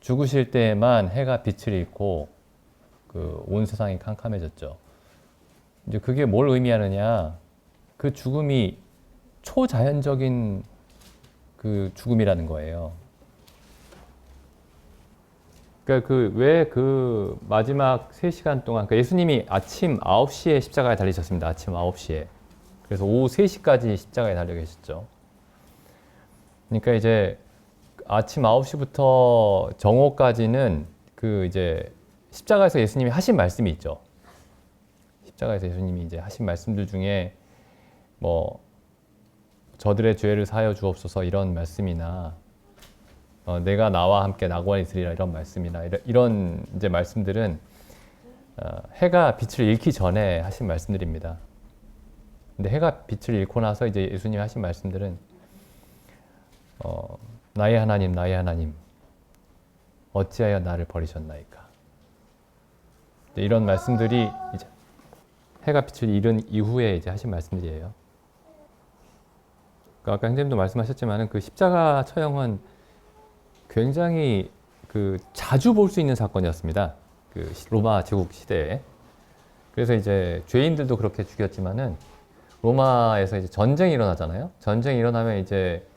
죽으실 때에만 해가 빛을 잃고 그 온 세상이 캄캄해졌죠. 이제 그게 뭘 의미하느냐? 그 죽음이 초자연적인 그 죽음이라는 거예요. 그러니까 그 왜 그 마지막 3시간 동안 그 예수님이 아침 9시에 십자가에 달리셨습니다. 아침 9시에. 그래서 오후 3시까지 십자가에 달려 계셨죠. 그러니까 이제 아침 9시부터 정오까지는 그 이제 십자가에서 예수님이 하신 말씀이 있죠. 십자가에서 예수님이 이제 하신 말씀들 중에 뭐 저들의 죄를 사하여 주옵소서 이런 말씀이나 내가 나와 함께 낙원에 있으리라 이런 말씀이나 이런 이제 말씀들은 해가 빛을 잃기 전에 하신 말씀들입니다. 근데 해가 빛을 잃고 나서 이제 예수님이 하신 말씀들은 나의 하나님 어찌하여 나를 버리셨나이까. 이런 말씀들이 이제 해가 빛을 잃은 이후에 이제 하신 말씀들이에요. 그러니까 아까 형님도 말씀하셨지만은 그 십자가 처형은 굉장히 그 자주 볼 수 있는 사건이었습니다. 그 로마 제국 시대에. 그래서 이제 죄인들도 그렇게 죽였지만은 로마에서 이제 전쟁이 일어나잖아요. 전쟁이 일어나면 이제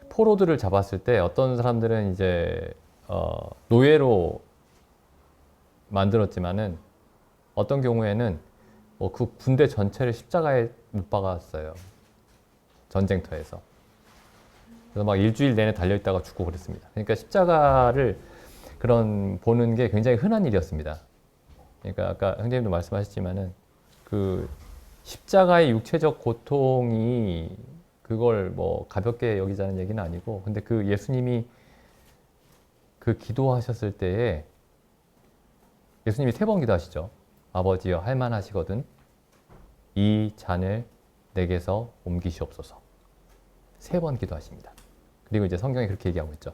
포로들을 잡았을 때 어떤 사람들은 이제 노예로 만들었지만은 어떤 경우에는 그 군대 전체를 십자가에 못 박았어요. 전쟁터에서. 그래서 막 일주일 내내 달려있다가 죽고 그랬습니다. 그러니까 십자가를 그런 보는 게 굉장히 흔한 일이었습니다. 그러니까 아까 형제님도 말씀하셨지만은 그 십자가의 육체적 고통이 그걸 뭐 가볍게 여기자는 얘기는 아니고, 근데 그 예수님이 그 기도하셨을 때에 예수님이 3번 기도하시죠. 아버지여 할만하시거든 이 잔을 내게서 옮기시옵소서. 3번 기도하십니다. 그리고 이제 성경이 그렇게 얘기하고 있죠.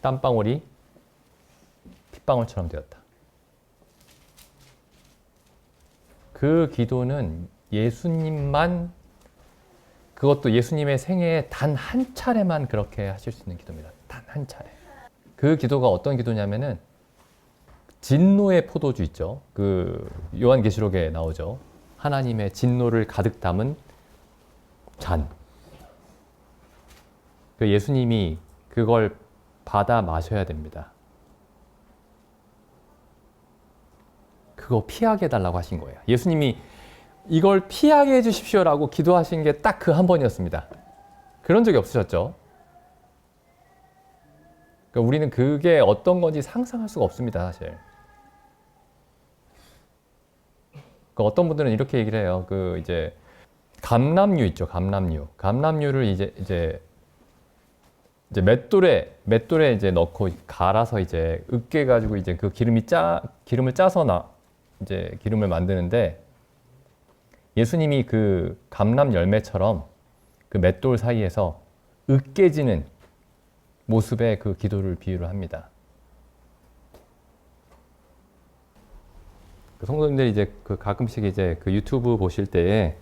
땀방울이 핏방울처럼 되었다. 그 기도는 예수님만, 그것도 예수님의 생애에 단 한 차례만 그렇게 하실 수 있는 기도입니다. 단 한 차례. 그 기도가 어떤 기도냐면은 진노의 포도주 있죠. 그 요한계시록에 나오죠. 하나님의 진노를 가득 담은 잔. 그 예수님이 그걸 받아 마셔야 됩니다. 그거 피하게 해달라고 하신 거예요. 예수님이 이걸 피하게 해주십시오라고 기도하신 게 딱 그 한 번이었습니다. 그런 적이 없으셨죠? 그러니까 우리는 그게 어떤 건지 상상할 수가 없습니다, 사실. 그 어떤 분들은 이렇게 얘기를 해요. 그 이제 감람류 있죠, 감람류. 감람류를 이제 맷돌에 이제 넣고 갈아서 이제 으깨 가지고 이제 그 기름을 짜서 이제 기름을 만드는데, 예수님이 그 감람 열매처럼 그 맷돌 사이에서 으깨지는 모습의 그 기도를 비유를 합니다. 그 성도님들이 이제 그 가끔씩 이제 그 유튜브 보실 때에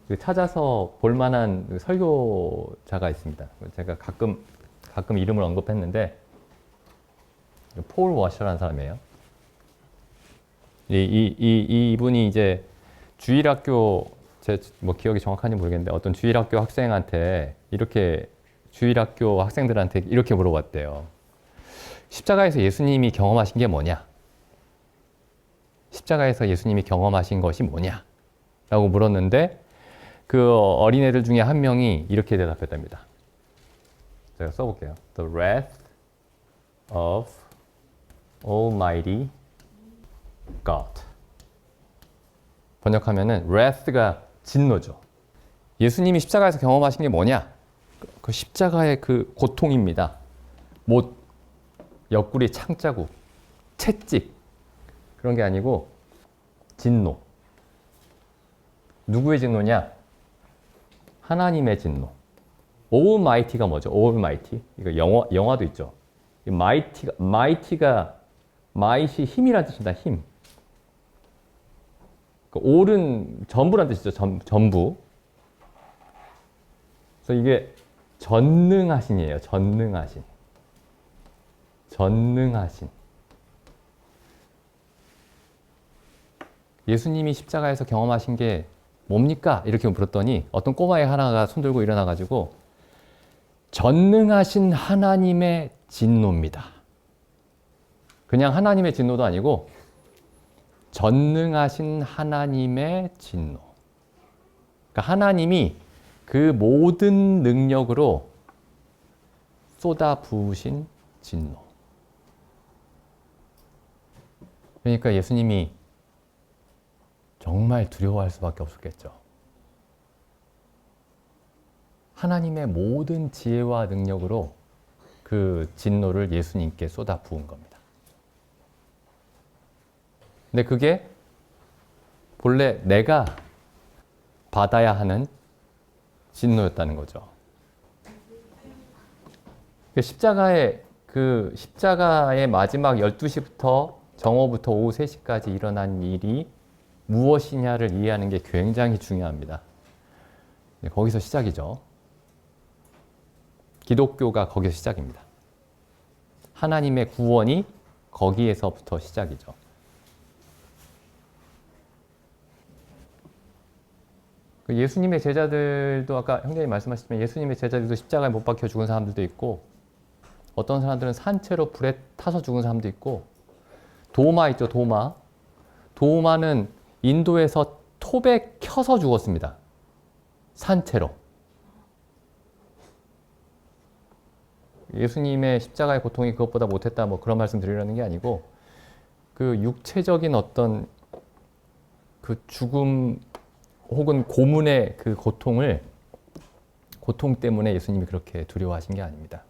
그 찾아서 볼 만한 그 설교자가 있습니다. 제가 가끔 이름을 언급했는데, 폴 워셔라는 사람이에요. 이분이 이제 주일학교, 제 뭐 기억이 정확한지 모르겠는데 어떤 주일학교 학생한테 주일학교 학생들한테 이렇게 물어봤대요. 십자가에서 예수님이 경험하신 게 뭐냐? 십자가에서 예수님이 경험하신 것이 뭐냐? 라고 물었는데 그 어린애들 중에 한 명이 이렇게 대답했답니다. 제가 써볼게요. The wrath of Almighty God. 번역하면은 wrath가 진노죠. 예수님이 십자가에서 경험하신 게 뭐냐? 그 십자가의 그 고통입니다. 못, 옆구리 창자국, 채찍, 그런 게 아니고 진노. 누구의 진노냐? 하나님의 진노. Almighty가 뭐죠? Almighty. 이거 영화도 있죠. Mighty가 might이 힘이란 뜻입니다. 힘. 그 all은 전부란 뜻이죠. 전부. 그래서 이게 전능하신이에요. 전능하신. 전능하신. 예수님이 십자가에서 경험하신 게 뭡니까? 이렇게 물었더니 어떤 꼬마애 하나가 손들고 일어나가지고 전능하신 하나님의 진노입니다. 그냥 하나님의 진노도 아니고 전능하신 하나님의 진노. 그러니까 하나님이 그 모든 능력으로 쏟아 부으신 진노. 그러니까 예수님이 정말 두려워할 수밖에 없었겠죠. 하나님의 모든 지혜와 능력으로 그 진노를 예수님께 쏟아 부은 겁니다. 근데 그게 본래 내가 받아야 하는 진노였다는 거죠. 십자가의 마지막 12시부터 정오부터 오후 3시까지 일어난 일이 무엇이냐를 이해하는 게 굉장히 중요합니다. 거기서 시작이죠. 기독교가 거기서 시작입니다. 하나님의 구원이 거기에서부터 시작이죠. 예수님의 제자들도 아까 형제님 말씀하셨지만 예수님의 제자들도 십자가에 못 박혀 죽은 사람들도 있고 어떤 사람들은 산채로 불에 타서 죽은 사람도 있고 도마 있죠, 도마. 도마는 인도에서 톱에 켜서 죽었습니다. 산채로. 예수님의 십자가의 고통이 그것보다 못했다 뭐 그런 말씀 드리려는 게 아니고 그 육체적인 어떤 그 죽음 혹은 고문의 그 고통 때문에 예수님이 그렇게 두려워하신 게 아닙니다.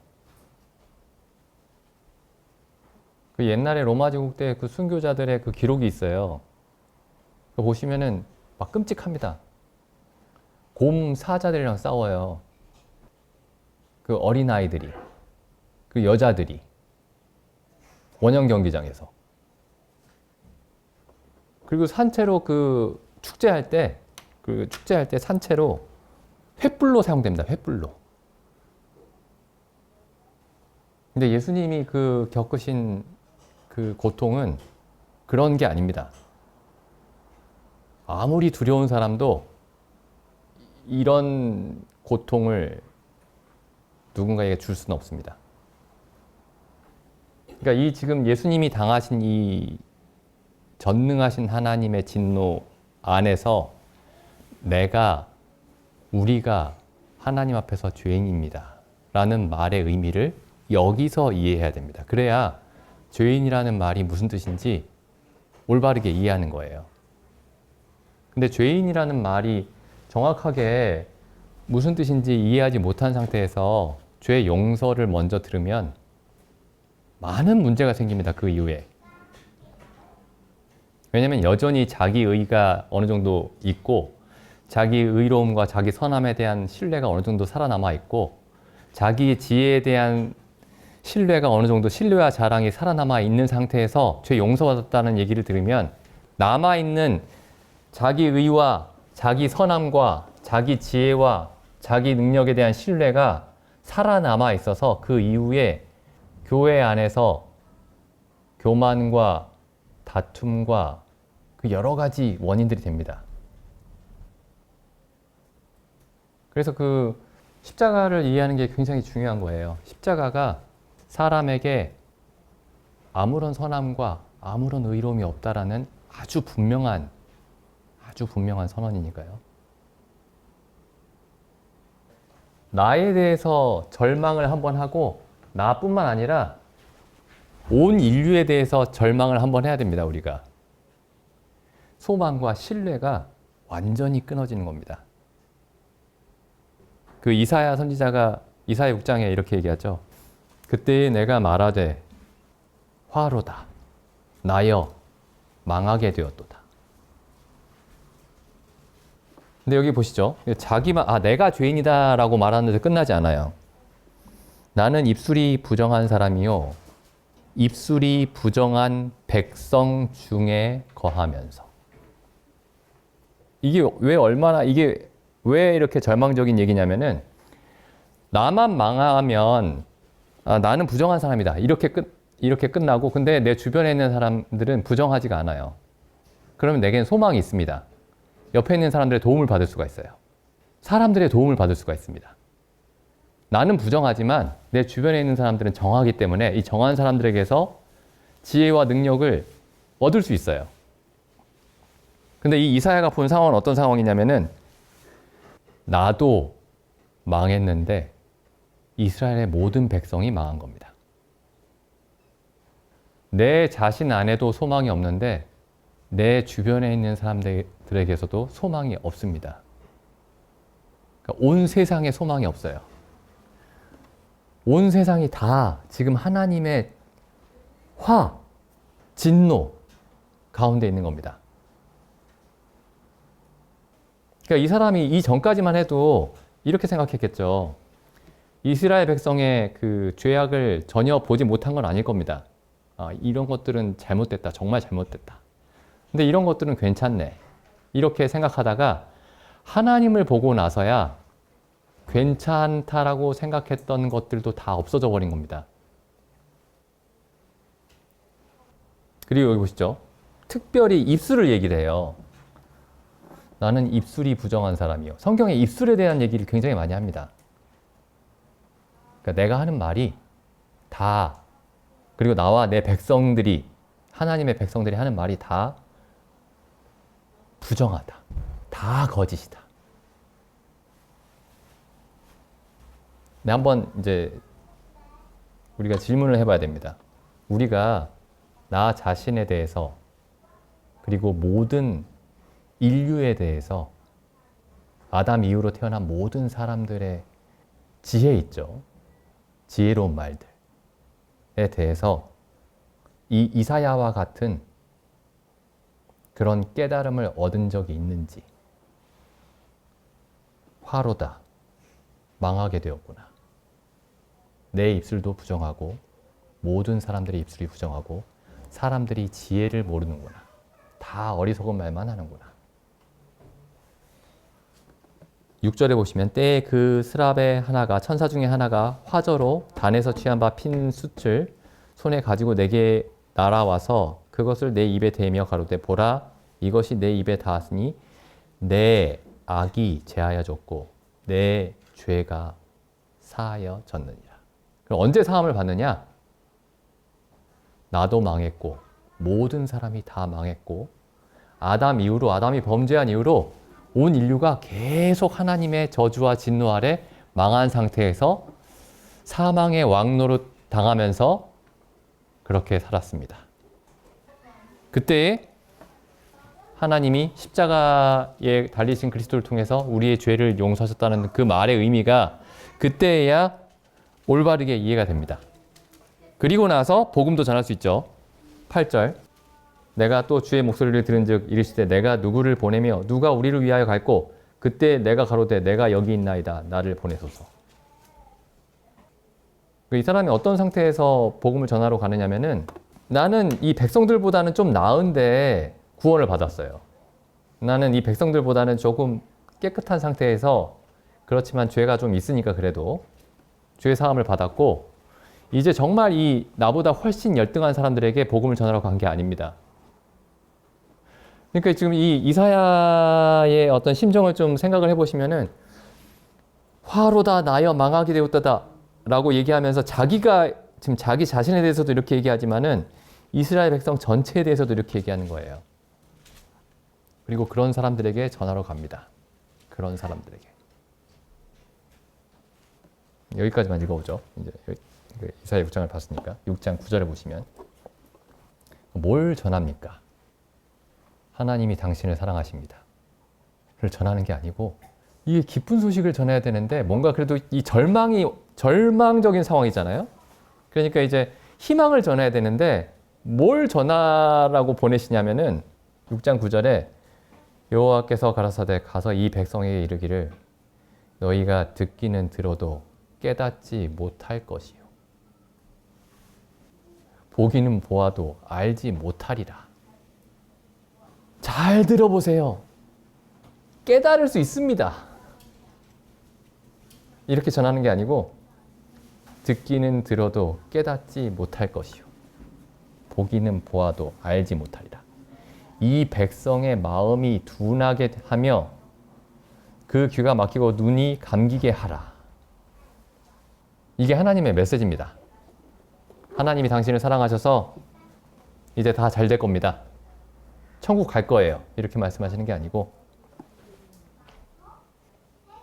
그 옛날에 로마 제국 때 그 순교자들의 그 기록이 있어요. 보시면은 막 끔찍합니다. 곰 사자들이랑 싸워요. 그 어린아이들이, 그 여자들이 원형 경기장에서. 그리고 산채로 축제할 때 산채로 횃불로 사용됩니다. 횃불로. 근데 예수님이 겪으신 그 고통은 그런 게 아닙니다. 아무리 두려운 사람도 이런 고통을 누군가에게 줄 수는 없습니다. 그러니까 지금 예수님이 당하신 이 전능하신 하나님의 진노 안에서 우리가 하나님 앞에서 죄인입니다. 라는 말의 의미를 여기서 이해해야 됩니다. 그래야 죄인이라는 말이 무슨 뜻인지 올바르게 이해하는 거예요. 근데 죄인이라는 말이 정확하게 무슨 뜻인지 이해하지 못한 상태에서 죄 용서를 먼저 들으면 많은 문제가 생깁니다. 그 이후에. 왜냐하면 여전히 자기 의가 어느 정도 있고 자기 의로움과 자기 선함에 대한 신뢰가 어느 정도 살아남아 있고 자기의 지혜에 대한 신뢰가 어느 정도 신뢰와 자랑이 살아남아 있는 상태에서 죄 용서받았다는 얘기를 들으면 남아있는 자기 의와 자기 선함과 자기 지혜와 자기 능력에 대한 신뢰가 살아남아 있어서 그 이후에 교회 안에서 교만과 다툼과 그 여러 가지 원인들이 됩니다. 그래서 십자가를 이해하는 게 굉장히 중요한 거예요. 십자가가 사람에게 아무런 선함과 아무런 의로움이 없다라는 아주 분명한 선언이니까요. 나에 대해서 절망을 한번 하고 나뿐만 아니라 온 인류에 대해서 절망을 한번 해야 됩니다. 우리가. 소망과 신뢰가 완전히 끊어지는 겁니다. 이사야 선지자가 이사야 6장에 이렇게 얘기하죠. 그때에 내가 말하되 화로다 나여 망하게 되었도다. 근데 여기 보시죠. 내가 죄인이다라고 말하는데 끝나지 않아요. 나는 입술이 부정한 사람이요 입술이 부정한 백성 중에 거하면서. 이게 왜 이렇게 절망적인 얘기냐면은 나만 망하면 나는 부정한 사람이다. 이렇게 끝나고 근데 내 주변에 있는 사람들은 부정하지가 않아요. 그러면 내겐 소망이 있습니다. 옆에 있는 사람들의 도움을 받을 수가 있어요. 사람들의 도움을 받을 수가 있습니다. 나는 부정하지만 내 주변에 있는 사람들은 정하기 때문에 이 정한 사람들에게서 지혜와 능력을 얻을 수 있어요. 근데 이 이사야가 본 상황은 어떤 상황이냐면은 나도 망했는데 이스라엘의 모든 백성이 망한 겁니다. 내 자신 안에도 소망이 없는데 내 주변에 있는 사람들에게서도 소망이 없습니다. 그러니까 온 세상에 소망이 없어요. 온 세상이 다 지금 하나님의 진노 가운데 있는 겁니다. 그러니까 이 사람이 이 전까지만 해도 이렇게 생각했겠죠. 이스라엘 백성의 그 죄악을 전혀 보지 못한 건 아닐 겁니다. 이런 것들은 잘못됐다. 정말 잘못됐다. 근데 이런 것들은 괜찮네. 이렇게 생각하다가 하나님을 보고 나서야 괜찮다라고 생각했던 것들도 다 없어져 버린 겁니다. 그리고 여기 보시죠. 특별히 입술을 얘기를 해요. 나는 입술이 부정한 사람이요. 성경에 입술에 대한 얘기를 굉장히 많이 합니다. 그러니까 내가 하는 말이 다, 그리고 나와 내 백성들이, 하나님의 백성들이 하는 말이 다 부정하다. 다 거짓이다. 네, 한번 이제 우리가 질문을 해봐야 됩니다. 우리가 나 자신에 대해서 그리고 모든 인류에 대해서 아담 이후로 태어난 모든 사람들의 지혜 있죠. 지혜로운 말들에 대해서 이 이사야와 같은 그런 깨달음을 얻은 적이 있는지. 화로다. 망하게 되었구나. 내 입술도 부정하고 모든 사람들의 입술이 부정하고 사람들이 지혜를 모르는구나. 다 어리석은 말만 하는구나. 6절에 보시면 때에 그 스랍의 하나가 천사 중에 하나가 화저로 단에서 취한 바 핀 숯을 손에 가지고 내게 날아와서 그것을 내 입에 대며 가로되 보라 이것이 내 입에 닿았으니 내 악이 제하여졌고 내 죄가 사하여졌느니라. 그럼 언제 사함을 받느냐? 나도 망했고 모든 사람이 다 망했고 아담 이후로 아담이 범죄한 이후로 온 인류가 계속 하나님의 저주와 진노 아래 망한 상태에서 사망의 왕노릇 당하면서 그렇게 살았습니다. 그때에 하나님이 십자가에 달리신 그리스도를 통해서 우리의 죄를 용서하셨다는 그 말의 의미가 그때야 올바르게 이해가 됩니다. 그리고 나서 복음도 전할 수 있죠. 8절 내가 또 주의 목소리를 들은즉 이르시되 내가 누구를 보내며 누가 우리를 위하여 갈꼬 그때 내가 가로되 내가 여기 있나이다 나를 보내소서. 이 사람이 어떤 상태에서 복음을 전하러 가느냐면은 나는 이 백성들보다는 좀 나은데 구원을 받았어요. 나는 이 백성들보다는 조금 깨끗한 상태에서 그렇지만 죄가 좀 있으니까 그래도 죄 사함을 받았고 이제 정말 이 나보다 훨씬 열등한 사람들에게 복음을 전하러 간 게 아닙니다. 그러니까 지금 이 이사야의 어떤 심정을 좀 생각을 해보시면은 화로다 나여 망하게 되었다 라고 얘기하면서 자기가 지금 자기 자신에 대해서도 이렇게 얘기하지만은 이스라엘 백성 전체에 대해서도 이렇게 얘기하는 거예요. 그리고 그런 사람들에게 전하러 갑니다. 그런 사람들에게. 여기까지만 읽어보죠. 이제 이사야 6장을 봤으니까 6장 9절에 보시면 뭘 전합니까? 하나님이 당신을 사랑하십니다. 를 전하는 게 아니고 이게 기쁜 소식을 전해야 되는데 뭔가 그래도 이 절망적인 상황이잖아요. 그러니까 이제 희망을 전해야 되는데 뭘 전하라고 보내시냐면은 6장 9절에 여호와께서 가라사대 가서 이 백성에게 이르기를 너희가 듣기는 들어도 깨닫지 못할 것이요 보기는 보아도 알지 못하리라. 잘 들어보세요. 깨달을 수 있습니다. 이렇게 전하는 게 아니고 듣기는 들어도 깨닫지 못할 것이요. 보기는 보아도 알지 못하리라. 이 백성의 마음이 둔하게 하며 그 귀가 막히고 눈이 감기게 하라. 이게 하나님의 메시지입니다. 하나님이 당신을 사랑하셔서 이제 다 잘 될 겁니다. 천국 갈 거예요. 이렇게 말씀하시는 게 아니고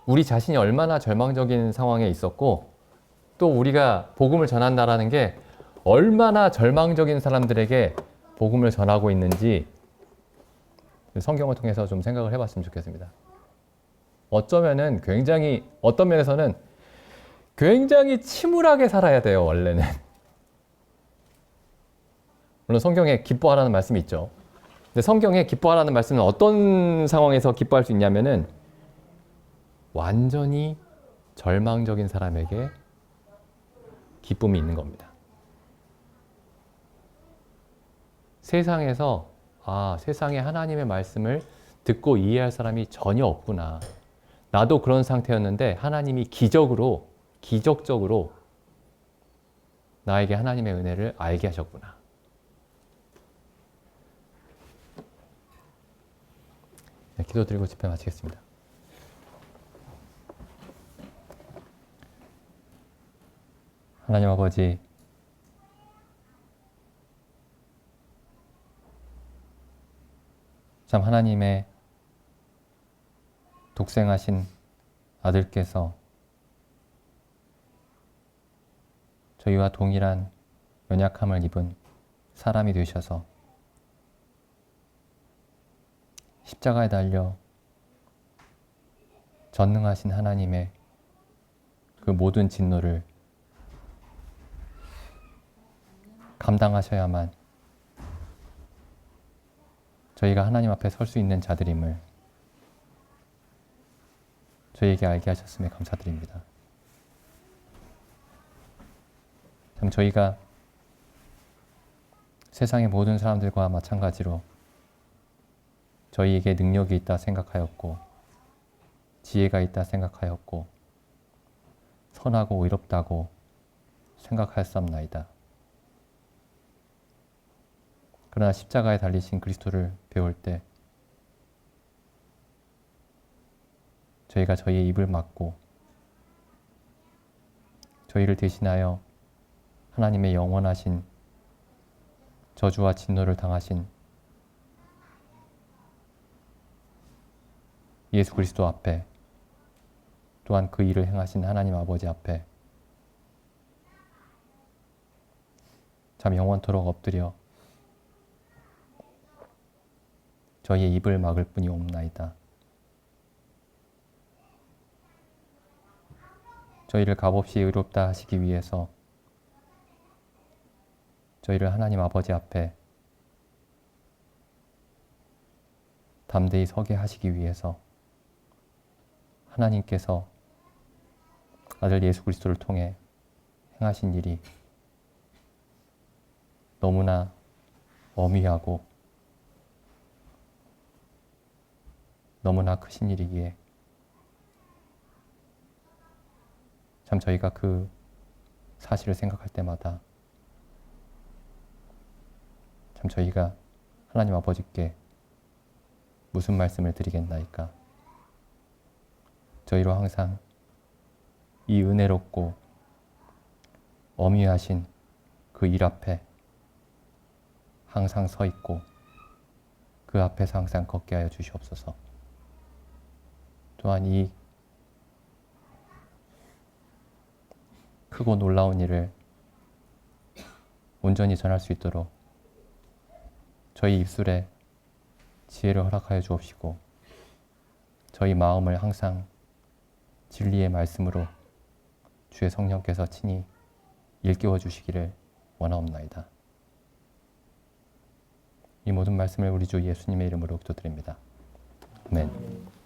우리 자신이 얼마나 절망적인 상황에 있었고 또 우리가 복음을 전한다라는 게 얼마나 절망적인 사람들에게 복음을 전하고 있는지 성경을 통해서 좀 생각을 해봤으면 좋겠습니다. 어쩌면은 어떤 면에서는 굉장히 침울하게 살아야 돼요, 원래는. 물론 성경에 기뻐하라는 말씀이 있죠. 근데 성경에 기뻐하라는 말씀은 어떤 상황에서 기뻐할 수 있냐면은 완전히 절망적인 사람에게 기쁨이 있는 겁니다. 세상에서 세상에 하나님의 말씀을 듣고 이해할 사람이 전혀 없구나. 나도 그런 상태였는데 하나님이 기적적으로 나에게 하나님의 은혜를 알게 하셨구나. 네, 기도드리고 집회 마치겠습니다. 하나님 아버지, 참 하나님의 독생하신 아들께서 저희와 동일한 연약함을 입은 사람이 되셔서 십자가에 달려 전능하신 하나님의 그 모든 진노를 감당하셔야만 저희가 하나님 앞에 설 수 있는 자들임을 저희에게 알게 하셨음에 감사드립니다. 참 저희가 세상의 모든 사람들과 마찬가지로 저희에게 능력이 있다 생각하였고 지혜가 있다 생각하였고 선하고 의롭다고 생각하였사옵나이다. 그러나 십자가에 달리신 그리스도를 배울 때 저희가 저희의 입을 막고 저희를 대신하여 하나님의 영원하신 저주와 진노를 당하신 예수 그리스도 앞에 또한 그 일을 행하신 하나님 아버지 앞에 참 영원토록 엎드려 저희의 입을 막을 뿐이 없나이다. 저희를 값없이 의롭다 하시기 위해서 저희를 하나님 아버지 앞에 담대히 서게 하시기 위해서 하나님께서 아들 예수 그리스도를 통해 행하신 일이 너무나 어미하고 너무나 크신 일이기에 참 저희가 그 사실을 생각할 때마다 참 저희가 하나님 아버지께 무슨 말씀을 드리겠나이까. 저희로 항상 이 은혜롭고 어미하신 그 일 앞에 항상 서 있고 그 앞에서 항상 걷게 하여 주시옵소서. 또한 이 크고 놀라운 일을 온전히 전할 수 있도록 저희 입술에 지혜를 허락하여 주옵시고 저희 마음을 항상 진리의 말씀으로 주의 성령께서 친히 일깨워 주시기를 원하옵나이다. 이 모든 말씀을 우리 주 예수님의 이름으로 기도드립니다. 아멘.